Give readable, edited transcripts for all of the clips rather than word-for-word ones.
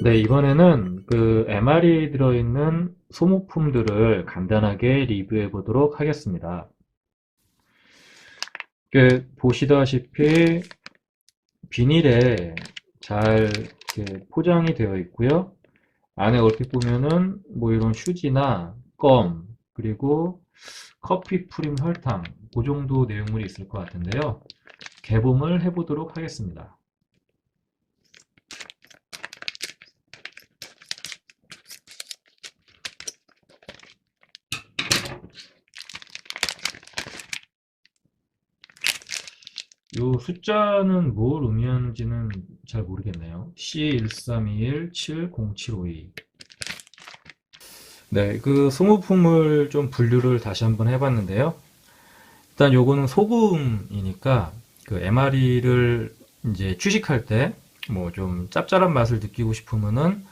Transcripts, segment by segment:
네, 이번에는 그 MR이 들어있는 소모품들을 간단하게 리뷰해 보도록 하겠습니다. 보시다시피 비닐에 잘 이렇게 포장이 되어 있고요. 안에 얼핏 보면은 뭐 이런 휴지나 껌, 그리고 커피 프림 설탕, 그 정도 내용물이 있을 것 같은데요. 개봉을 해 보도록 하겠습니다. 요 숫자는 뭘 의미하는지는 잘 모르겠네요. C132170752. 네, 그 소모품을 좀 분류를 다시 한번 해봤는데요. 일단 요거는 소금이니까 그 MRE를 이제 취식할 때 뭐 좀 짭짤한 맛을 느끼고 싶으면은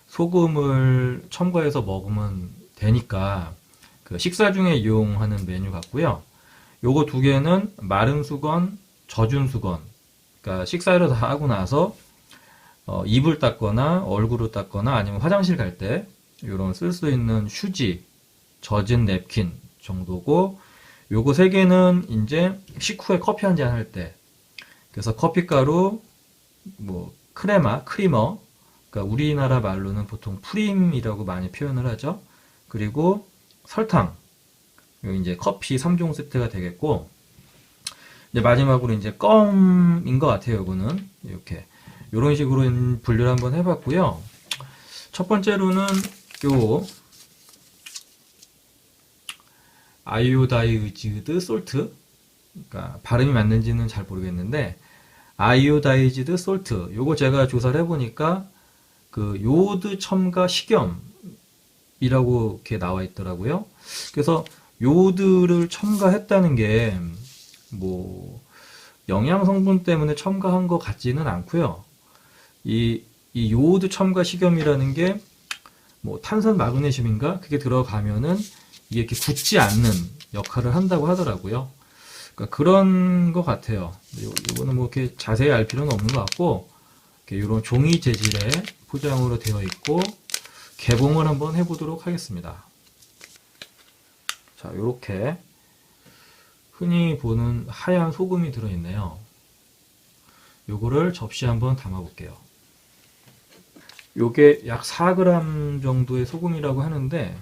소금을 첨가해서 먹으면 되니까 그 식사 중에 이용하는 메뉴 같고요. 요거 두 개는 마른 수건, 젖은 수건. 그러니까 식사를 다 하고 나서 입을 닦거나 얼굴을 닦거나 아니면 화장실 갈 때 이런 쓸 수 있는 휴지, 젖은 냅킨 정도고 요거 세 개는 이제 식후에 커피 한 잔 할 때. 그래서 커피가루, 뭐 크레마, 크리머. 그러니까 우리나라 말로는 보통 프림이라고 많이 표현을 하죠. 그리고 설탕. 요 이제 커피 3종 세트가 되겠고 이제 마지막으로 이제 껌인 것 같아요. 이거는 이렇게 이런 식으로 분류를 한번 해봤고요. 첫 번째로는 요 아이오다이즈드 솔트, 그러니까 발음이 맞는지는 잘 모르겠는데 아이오다이즈드 솔트, 요거 제가 조사를 해보니까 그 요오드 첨가 식염이라고 이렇게 나와 있더라고요. 그래서 요오드를 첨가했다는 게 뭐 영양 성분 때문에 첨가한 것 같지는 않고요. 이, 이 요오드 첨가 식염이라는 게 뭐 탄산 마그네슘인가 그게 들어가면은 이게 이렇게 굳지 않는 역할을 한다고 하더라고요. 그러니까 그런 것 같아요. 이거는 뭐 이렇게 자세히 알 필요는 없는 것 같고 이런 종이 재질의 포장으로 되어 있고 개봉을 한번 해보도록 하겠습니다. 자, 이렇게 흔히 보는 하얀 소금이 들어있네요. 요거를 접시에 한번 담아 볼게요. 요게 약 4g 정도의 소금이라고 하는데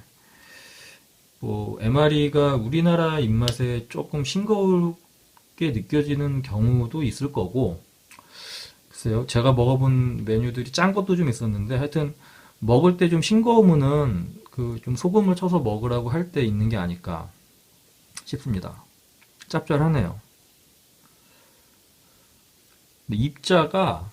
뭐 MRE가 우리나라 입맛에 조금 싱거울게 느껴지는 경우도 있을 거고 글쎄요. 제가 먹어본 메뉴들이 짠 것도 좀 있었는데 하여튼 먹을 때 좀 싱거우면은 그 좀 소금을 쳐서 먹으라고 할 때 있는 게 아닐까 싶습니다. 짭짤하네요. 근데 입자가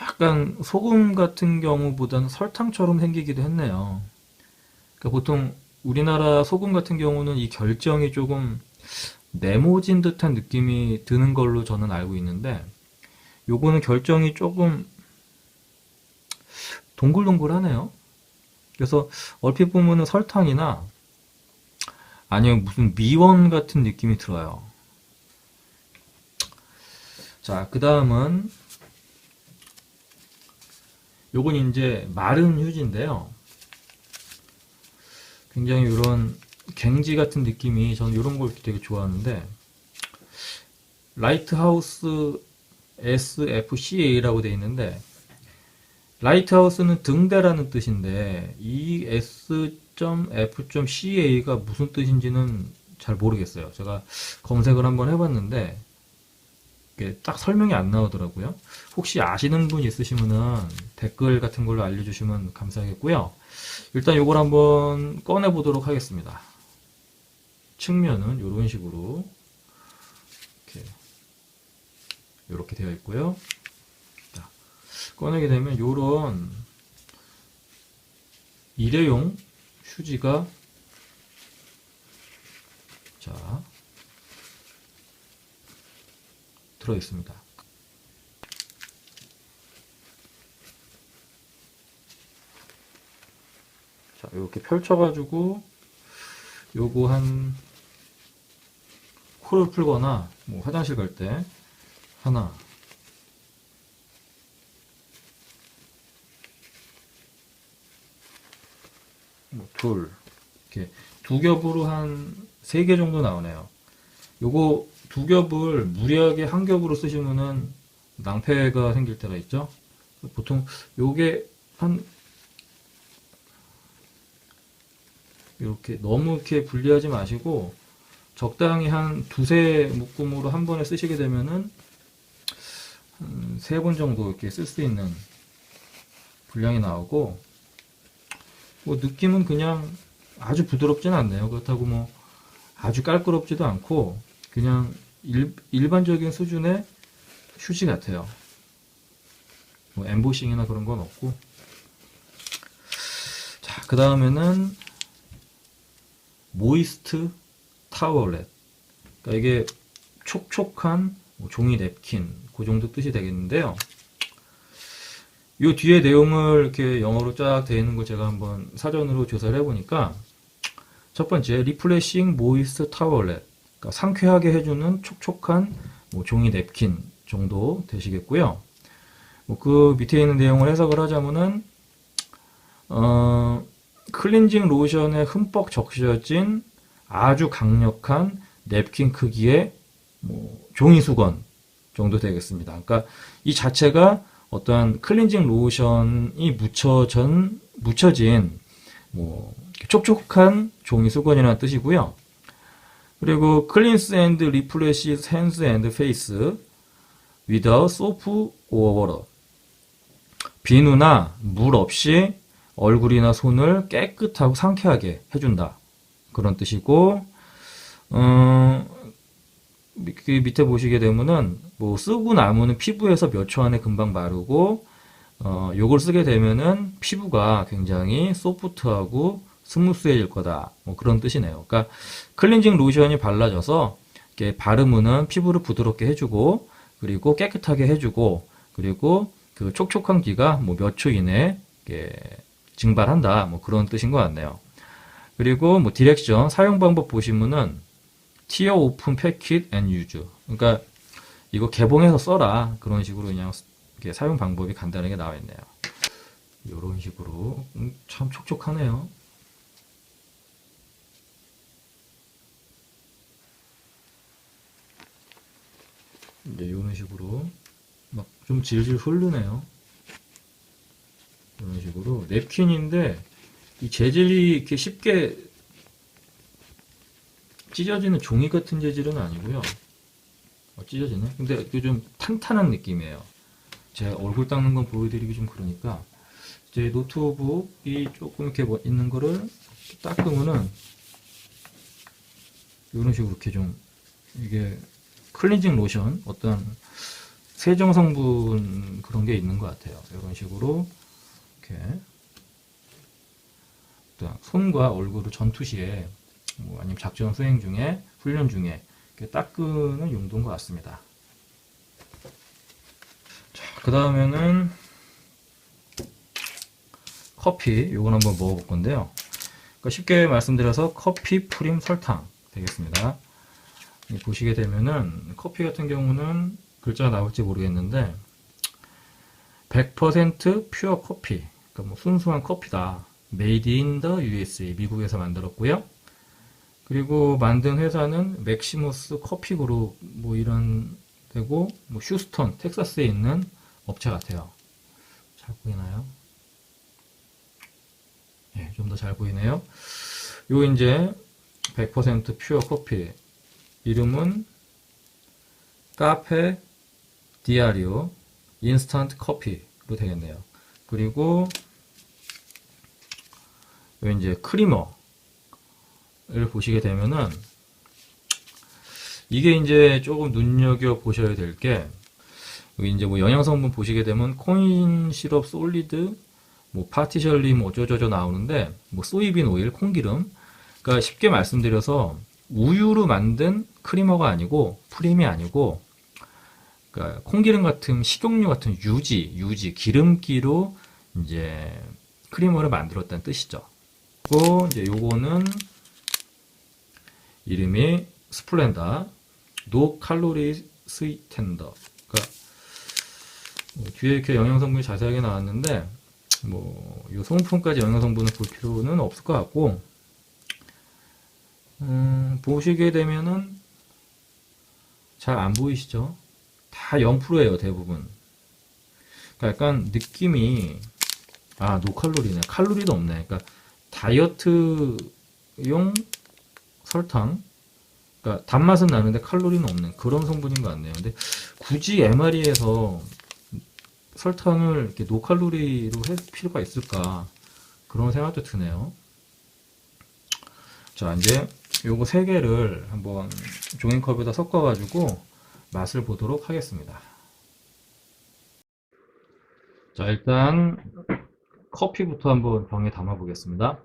약간 소금 같은 경우보다는 설탕처럼 생기기도 했네요. 그러니까 보통 우리나라 소금 같은 경우는 이 결정이 조금 네모진 듯한 느낌이 드는 걸로 저는 알고 있는데 요거는 결정이 조금 동글동글하네요. 그래서 얼핏 보면은 설탕이나 아니면 무슨 미원 같은 느낌이 들어요. 자, 그 다음은 요건 이제 마른 휴지인데요. 굉장히 이런 갱지 같은 느낌이 저는 이런 걸 되게 좋아하는데 라이트하우스 SFCA라고 되어 있는데 라이트하우스는 등대라는 뜻인데 이 S.F.CA가 무슨 뜻인지는 잘 모르겠어요. 제가 검색을 한번 해봤는데 이게 딱 설명이 안 나오더라고요. 혹시 아시는 분 있으시면은 댓글 같은 걸로 알려주시면 감사하겠고요. 일단 이걸 한번 꺼내 보도록 하겠습니다. 측면은 이런 식으로 이렇게 되어 있고요. 자, 꺼내게 되면 이런 일회용 휴지가 자 들어 있습니다. 자, 이렇게 펼쳐가지고 요거 한 코를 풀거나 뭐 화장실 갈 때 하나, 둘, 이렇게 두 겹으로 한 3개 정도 나오네요. 요거 두 겹을 무리하게 한 겹으로 쓰시면은 낭패가 생길 때가 있죠. 보통 요게 한 이렇게 너무 이렇게 분리하지 마시고 적당히 한 두세 묶음으로 한 번에 쓰시게 되면은 한 3번 정도 이렇게 쓸 수 있는 분량이 나오고, 뭐 느낌은 그냥 아주 부드럽진 않네요. 그렇다고 뭐 아주 깔끔럽지도 않고 그냥 일반적인 수준의 휴지 같아요. 뭐 엠보싱이나 그런 건 없고. 자, 그 다음에는 모이스트 타월렛. 그러니까 이게 촉촉한 뭐 종이 냅킨, 그 정도 뜻이 되겠는데요. 이 뒤에 내용을 이렇게 영어로 쫙 되어 있는 거 제가 한번 사전으로 조사를 해보니까, 첫 번째, 리프레싱 모이스트 타월렛. 그러니까 상쾌하게 해주는 촉촉한 뭐 종이 냅킨 정도 되시겠고요. 뭐 그 밑에 있는 내용을 해석을 하자면은, 클렌징 로션에 흠뻑 적셔진 아주 강력한 냅킨 크기의 뭐 종이 수건 정도 되겠습니다. 그러니까 이 자체가 어떠한 클렌징 로션이 묻혀진 뭐 촉촉한 종이 수건이라는 뜻이고요. 그리고 cleanse and refreshes hands and face without soap or water. 비누나 물 없이 얼굴이나 손을 깨끗하고 상쾌하게 해준다. 그런 뜻이고, 그 밑에 보시게 되면은 뭐 쓰고 나면은 피부에서 몇 초 안에 금방 마르고, 요걸 쓰게 되면은 피부가 굉장히 소프트하고 스무스해질 거다. 뭐 그런 뜻이네요. 그러니까 클렌징 로션이 발라져서 이렇게 바르면은 피부를 부드럽게 해주고, 그리고 깨끗하게 해주고, 그리고 그 촉촉한 기가 뭐 몇 초 이내에 증발한다. 뭐 그런 뜻인 것 같네요. 그리고 뭐 디렉션, 사용 방법 보시면은 티어 오픈 패킷 앤 유즈. 그러니까 이거 개봉해서 써라. 그런 식으로 그냥 이렇게 사용 방법이 간단하게 나와 있네요. 이런 식으로 참 촉촉하네요. 이제 이런 식으로 막 좀 질질 흐르네요. 이런 식으로 냅킨인데 이 재질이 이렇게 쉽게 찢어지는 종이 같은 재질은 아니고요. 찢어지네. 근데 이게 좀 탄탄한 느낌이에요. 제가 얼굴 닦는 건 보여드리기 좀 그러니까, 제 노트북이 조금 이렇게 뭐 있는 거를 닦으면은 이런 식으로 이렇게 좀 이게 클렌징 로션 어떤 세정 성분 그런 게 있는 것 같아요. 이런 식으로 이렇게 손과 얼굴을 전투 시에 뭐 아니면 작전 수행 중에 훈련 중에 이렇게 닦는 용도인 것 같습니다. 그 다음에는 커피, 요건 한번 먹어볼 건데요. 그러니까 쉽게 말씀드려서 커피 프림 설탕 되겠습니다. 보시게 되면은 커피 같은 경우는 글자가 나올지 모르겠는데 100% 퓨어 커피, 그러니까 뭐 순수한 커피다. Made in the USA, 미국에서 만들었고요. 그리고 만든 회사는 맥시머스 커피 그룹 뭐 이런 되고, 뭐 휴스턴, 텍사스에 있는 업체 같아요. 잘 보이나요? 네, 좀 더 잘 보이네요. 요 이제 100% 퓨어 커피 이름은 카페 디아리오 인스턴트 커피로 되겠네요. 그리고 요 이제 크리머를 보시게 되면은 이게 이제 조금 눈여겨 보셔야 될 게, 여기 이제 뭐 영양 성분 보시게 되면 코인 시럽 솔리드, 뭐 파티셜리 뭐 어쩌저쩌 나오는데, 뭐 소이빈 오일, 콩기름. 그러니까 쉽게 말씀드려서 우유로 만든 크리머가 아니고 프림이 아니고, 그러니까 콩기름 같은 식용유 같은 유지 기름기로 이제 크리머를 만들었다는 뜻이죠. 그리고 이제 요거는 이름이 스플렌다 노 칼로리 스위텐더. 그러니까 뒤에 이렇게 영양 성분이 자세하게 나왔는데 뭐, 이 소모품까지 영양 성분을 볼 필요는 없을 것 같고, 보시게 되면은 잘 안 보이시죠? 다 0%예요, 대부분. 그러니까 약간 느낌이, 아, 노칼로리네. 칼로리도 없네. 그러니까 다이어트용 설탕, 그러니까 단맛은 나는데 칼로리는 없는 그런 성분인 것 같네요. 근데 굳이 MRE에서 설탕을 이렇게 노칼로리로 할 필요가 있을까? 그런 생각도 드네요. 자, 이제 요거 세 개를 한번 종이컵에다 섞어가지고 맛을 보도록 하겠습니다. 자, 일단 커피부터 한번 병에 담아 보겠습니다.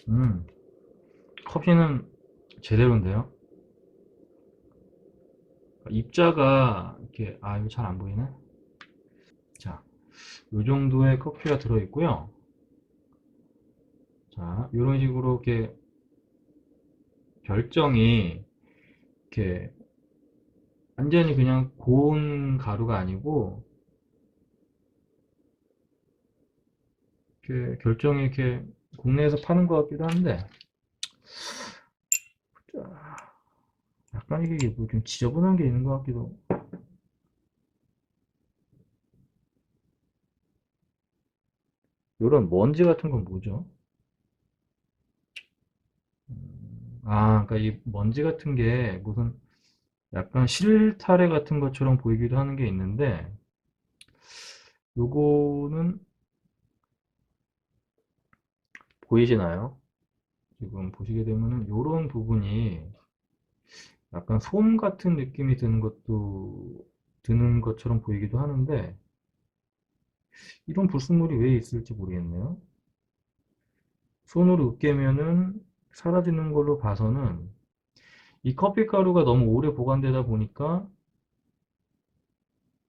음, 커피는 제대로인데요. 입자가 이렇게, 아, 이거 잘 안 보이네. 자, 요 정도의 커피가 들어있고요. 자, 이런 식으로 이렇게 결정이 이렇게 완전히 그냥 고운 가루가 아니고 이렇게 결정이 이렇게 국내에서 파는 것 같기도 한데 약간 이게 뭐 좀 지저분한 게 있는 것 같기도. 이런 먼지 같은 건 뭐죠? 아, 그러니까 이 먼지 같은 게 무슨 약간 실타래 같은 것처럼 보이기도 하는 게 있는데 요거는 보이시나요? 지금 보시게 되면은 요런 부분이 약간 솜 같은 느낌이 드는 것처럼 보이기도 하는데 이런 불순물이 왜 있을지 모르겠네요. 손으로 으깨면은 사라지는 걸로 봐서는 이 커피 가루가 너무 오래 보관되다 보니까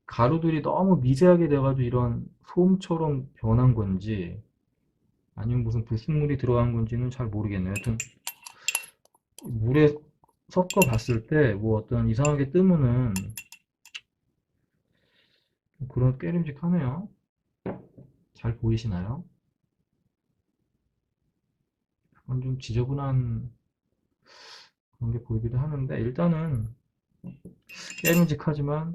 가루들이 너무 미세하게 돼가지고 이런 솜처럼 변한 건지 아니면 무슨 불순물이 들어간 건지는 잘 모르겠네요. 하여튼 물에 섞어 봤을 때 뭐 어떤 이상하게 뜨면은 그런 깨림직하네요. 잘 보이시나요? 약간 좀 지저분한 그런 게 보이기도 하는데 일단은 깨림직하지만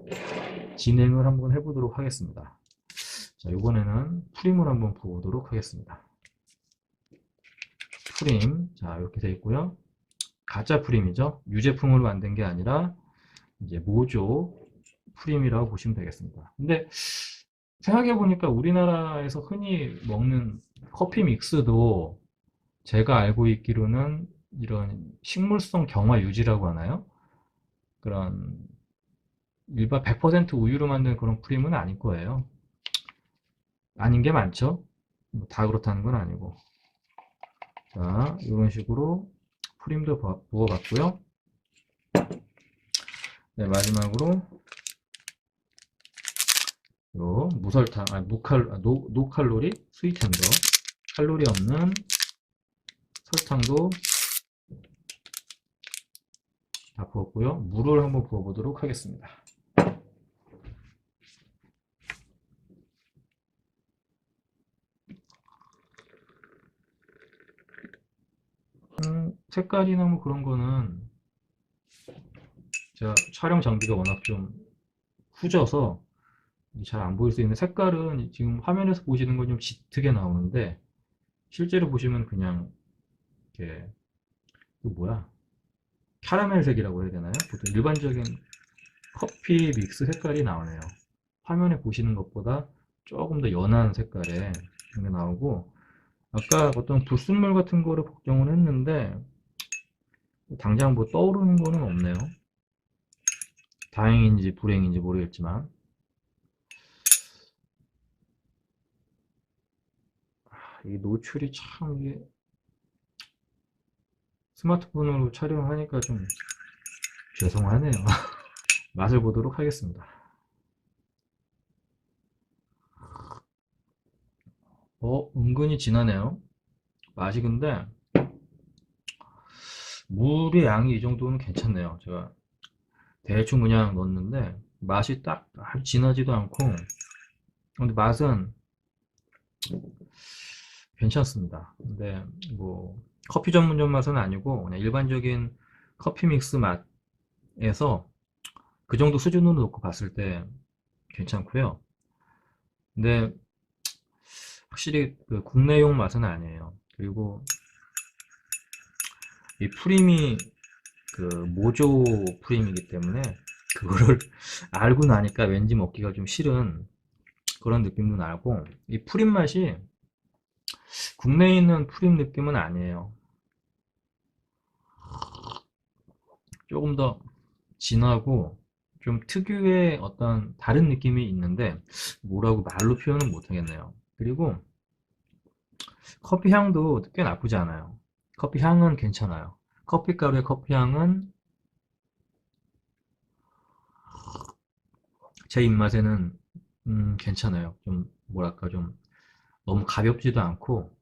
진행을 한번 해보도록 하겠습니다. 자, 이번에는 프림을 한번 부어보도록 하겠습니다. 프림, 자, 이렇게 되어 있고요. 가짜 프림이죠. 유제품으로 만든 게 아니라 이제 모조 프림이라고 보시면 되겠습니다. 근데 생각해 보니까 우리나라에서 흔히 먹는 커피 믹스도 제가 알고 있기로는 이런 식물성 경화 유지라고 하나요? 그런 일반 100% 우유로 만든 그런 프림은 아닐 거예요. 아닌 게 많죠? 뭐다 그렇다는 건 아니고. 자, 이런 식으로 프림도 부어봤고요. 네, 마지막으로 요 무설탕, 노칼로리 스위트엔더 칼로리 없는 설탕도 다 부었고요. 물을 한번 부어보도록 하겠습니다. 색깔이나 뭐 그런 거는 제가 촬영 장비가 워낙 좀 후져서 잘 안 보일 수 있는 색깔은 지금 화면에서 보시는 건 좀 짙게 나오는데 실제로 보시면 그냥 이렇게 그 뭐야 캐러멜색이라고 해야 되나요? 보통 일반적인 커피 믹스 색깔이 나오네요. 화면에 보시는 것보다 조금 더 연한 색깔의 그런 게 나오고 아까 어떤 불순물 같은 거를 걱정을 했는데 당장 뭐 떠오르는 거는 없네요. 다행인지 불행인지 모르겠지만 이 노출이 참 이게 스마트폰으로 촬영하니까 좀 죄송하네요. 맛을 보도록 하겠습니다. 은근히 진하네요. 맛이 근데 물의 양이 이 정도는 괜찮네요. 제가 대충 그냥 넣었는데 맛이 딱 아주 진하지도 않고, 근데 맛은 괜찮습니다. 근데 뭐 커피 전문점 맛은 아니고 그냥 일반적인 커피 믹스 맛에서 그 정도 수준으로 놓고 봤을 때 괜찮고요. 근데 확실히 그 국내용 맛은 아니에요. 그리고 이 프림이 그 모조 프림이기 때문에 그거를 알고 나니까 왠지 먹기가 좀 싫은 그런 느낌도 나고, 이 프림 맛이 국내에 있는 프림 느낌은 아니에요. 조금 더 진하고 좀 특유의 어떤 다른 느낌이 있는데 뭐라고 말로 표현은 못 하겠네요. 그리고 커피 향도 꽤 나쁘지 않아요. 커피 향은 괜찮아요. 커피 가루의 커피 향은 제 입맛에는 괜찮아요. 좀 뭐랄까 좀 너무 가볍지도 않고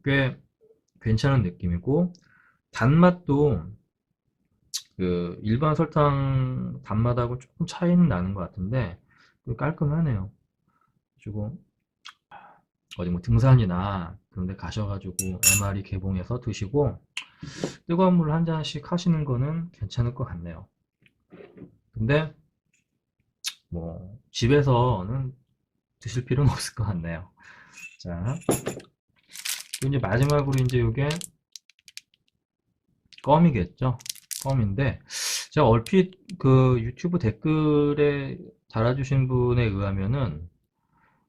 꽤 괜찮은 느낌이고, 단맛도 그 일반 설탕 단맛하고 조금 차이는 나는 것 같은데 깔끔하네요. 그리고 어디 뭐 등산이나 그런 데 가셔가지고 MRE 개봉해서 드시고 뜨거운 물 한 잔씩 하시는 거는 괜찮을 것 같네요. 근데 뭐 집에서는 드실 필요는 없을 것 같네요. 자, 그리고 이제 마지막으로 이제 이게 껌이겠죠. 껌인데 제가 얼핏 그 유튜브 댓글에 달아주신 분에 의하면은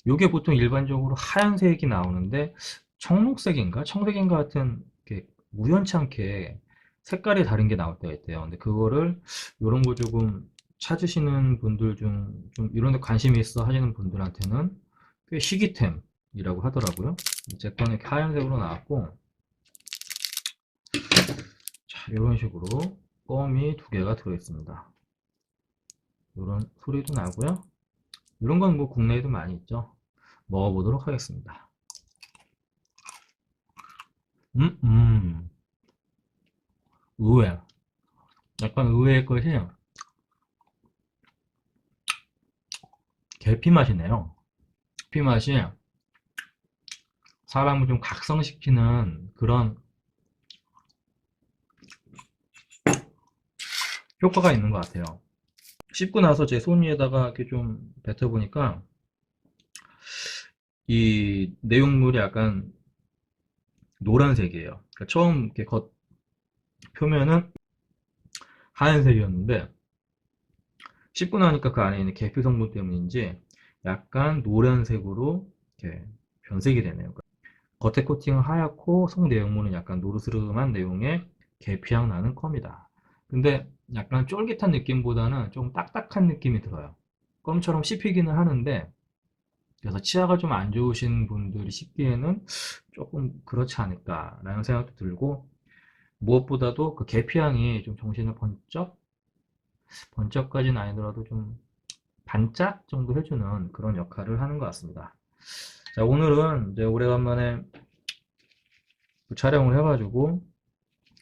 요게 보통 일반적으로 하얀색이 나오는데 청록색인가 청색인가 같은 이렇게 우연찮게 색깔이 다른 게 나올 때가 있대요. 근데 그거를 요런 거 조금 찾으시는 분들 좀 이런 데 관심이 있어 하시는 분들한테는 꽤 희귀템이라고 하더라고요. 제 거는 이렇게 하얀색으로 나왔고, 자, 이런 식으로 껌이 두 개가 들어있습니다. 이런 소리도 나고요. 이런 건 뭐 국내에도 많이 있죠. 먹어보도록 하겠습니다. 음, 음, 의외. 약간 의외의 것이 계피 맛이네요. 계피 맛이 사람을 좀 각성시키는 그런 효과가 있는 것 같아요. 씹고 나서 제 손 위에다가 이렇게 좀 뱉어보니까 이 내용물이 약간 노란색이에요. 그러니까 처음 이렇게 겉 표면은 하얀색이었는데 씹고 나니까 그 안에 있는 계피 성분 때문인지 약간 노란색으로 이렇게 변색이 되네요. 겉에 코팅은 하얗고 속 내용물은 약간 노르스름한 내용의 계피향 나는 껌이다. 근데 약간 쫄깃한 느낌보다는 좀 딱딱한 느낌이 들어요. 껌처럼 씹히기는 하는데, 그래서 치아가 좀 안 좋으신 분들이 씹기에는 조금 그렇지 않을까라는 생각도 들고, 무엇보다도 그 계피향이 좀 정신을 번쩍까지는 아니더라도 좀 반짝 정도 해주는 그런 역할을 하는 것 같습니다. 자, 오늘은 이제 오래간만에 촬영을 해가지고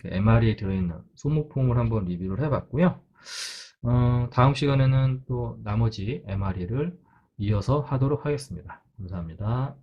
MRE에 들어있는 소모품을 한번 리뷰를 해봤고요. 다음 시간에는 또 나머지 MRE를 이어서 하도록 하겠습니다. 감사합니다.